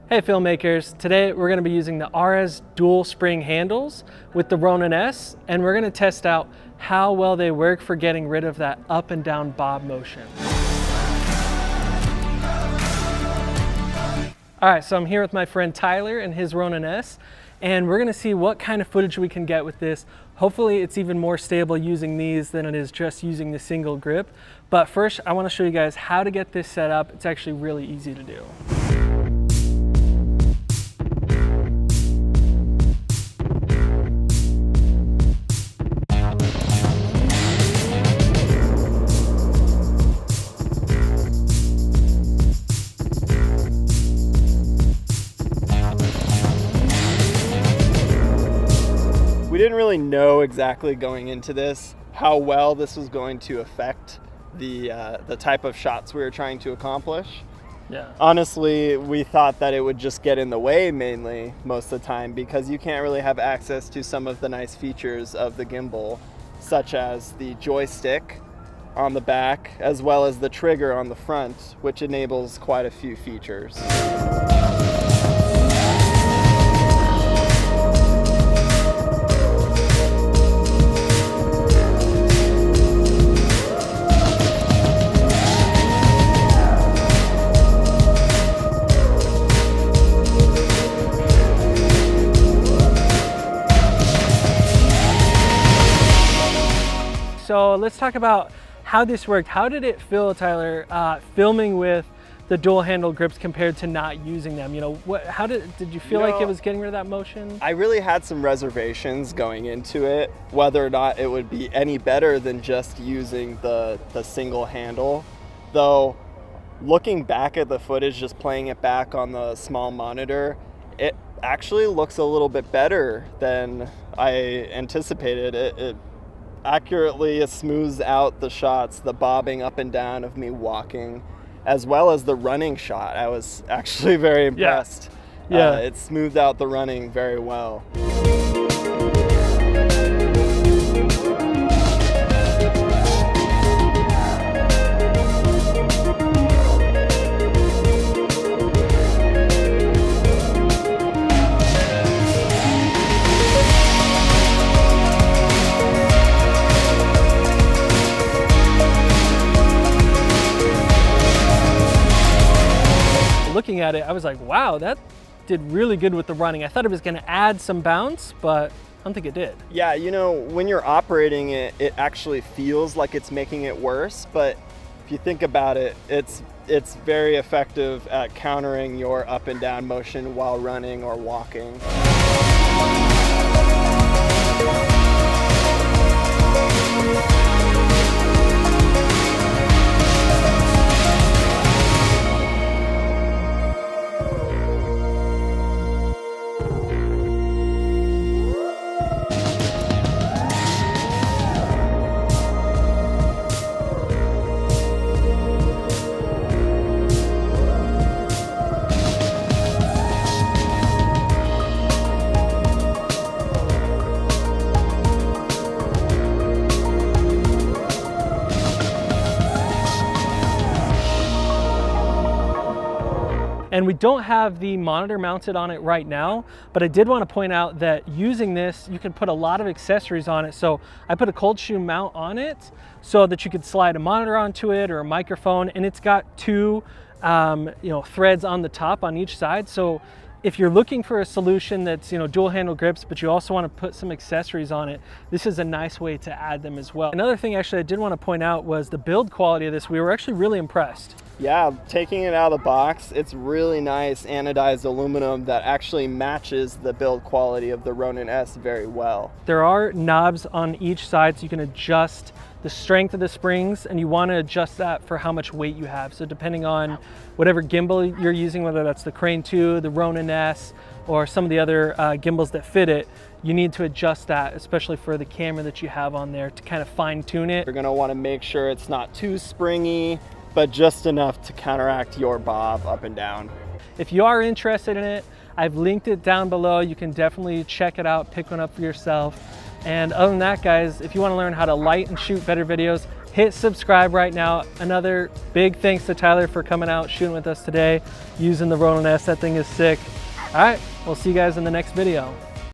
Hey filmmakers, today we're going to be using the RS dual spring handles with the Ronin S, and we're going to test out how well they work for getting rid of that up and down bob motion. Alright, so I'm here with my friend Tyler and his Ronin S, and we're going to see what kind of footage we can get with this. Hopefully it's even more stable using these than it is just using the single grip. But first I want to show you guys how to get this set up. It's actually really easy to do. We didn't really know exactly going into this how well this was going to affect the type of shots we were trying to accomplish. Yeah. Honestly, we thought that it would just get in the way mainly most of the time because you can't really have access to some of the nice features of the gimbal, such as the joystick on the back as well as the trigger on the front, which enables quite a few features. So let's talk about how this worked. How did it feel, Tyler, filming with the dual handle grips compared to not using them? You know, how did you feel like it was getting rid of that motion? I really had some reservations going into it, whether or not it would be any better than just using the single handle. Though, looking back at the footage, just playing it back on the small monitor, it actually looks a little bit better than I anticipated. It accurately smooths out the shots, the bobbing up and down of me walking, as well as the running shot. I was actually very impressed. Yeah. It smoothed out the running very well. Looking at it, I was like, wow, that did really good with the running. I thought it was going to add some bounce, but I don't think it did. Yeah, you know, when you're operating it, it actually feels like it's making it worse, but if you think about it, it's very effective at countering your up and down motion while running or walking. And we don't have the monitor mounted on it right now, but I did want to point out that using this, you can put a lot of accessories on it. So I put a cold shoe mount on it so that you could slide a monitor onto it or a microphone, and it's got two threads on the top on each side. So if you're looking for a solution that's dual handle grips, but you also want to put some accessories on it, this is a nice way to add them as well. Another thing actually I did want to point out was the build quality of this. We were actually really impressed. Yeah, taking it out of the box, it's really nice anodized aluminum that actually matches the build quality of the Ronin S very well. There are knobs on each side so you can adjust the strength of the springs, and you want to adjust that for how much weight you have. So depending on whatever gimbal you're using, whether that's the Crane 2, the Ronin S, or some of the other gimbals that fit it, you need to adjust that, especially for the camera that you have on there, to kind of fine tune it. You're going to want to make sure it's not too springy, but just enough to counteract your bob up and down. If you are interested in it, I've linked it down below. You can definitely check it out, pick one up for yourself. And other than that, guys, if you want to learn how to light and shoot better videos, hit subscribe right now. Another big thanks to Tyler for coming out, shooting with us today, using the Ronin S. That thing is sick. All right, we'll see you guys in the next video.